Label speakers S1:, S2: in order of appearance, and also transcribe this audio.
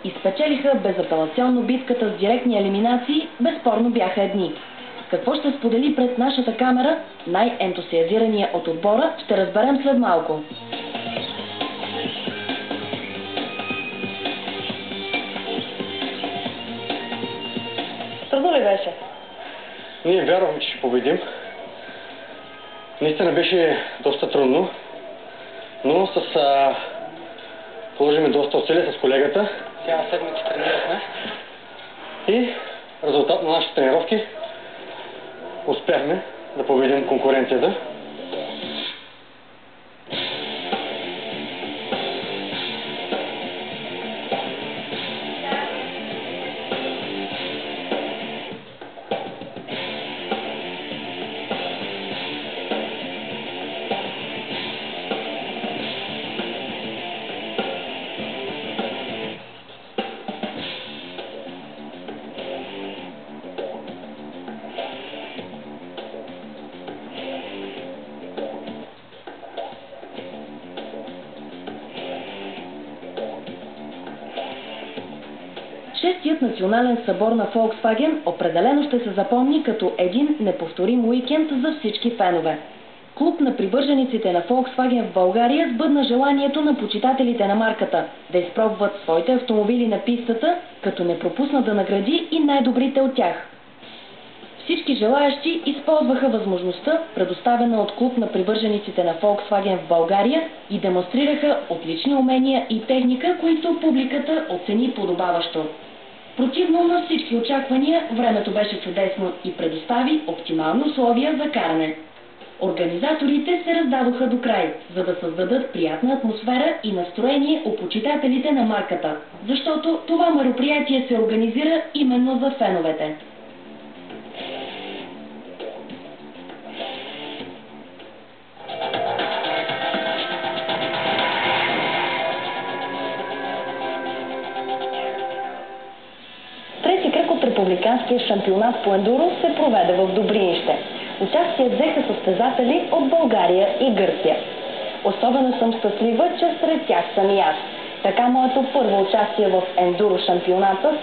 S1: И спечелиха безапелационно битката с директни елиминации, безспорно бяха едни. Какво ще сподели пред нашата камера най-ентусиазирания от отбора, ще разберем след малко. Трудно ли беше?
S2: Ние вярвахме, че ще победим. Наистина беше доста трудно, но положихме доста усилия с колегата. Цяла седмица тренирахме. И резултат на нашите тренировки успяхме да победим конкуренцията.
S1: Шестият национален събор на Volkswagen определено ще се запомни като един неповторим уикенд за всички фенове. Клуб на привържениците на Volkswagen в България сбъдна желанието на почитателите на марката да изпробват своите автомобили на пистата, като не пропусна да награди и най-добрите от тях. Всички желаящи използваха възможността, предоставена от клуб на привържениците на Volkswagen в България, и демонстрираха отлични умения и техника, които публиката оцени подобаващо. Противно на всички очаквания, времето беше чудесно и предостави оптимални условия за каране. Организаторите се раздадоха до край, за да създадат приятна атмосфера и настроение у почитателите на марката, защото това мероприятие се организира именно за феновете. Трети кръг от републиканския шампионат по ендуро се проведе в Добринище. Участие взеха състезатели от България и Гърция. Особено съм щастлива, че сред тях съм и аз. Така моето първо участие в ендуро шампионата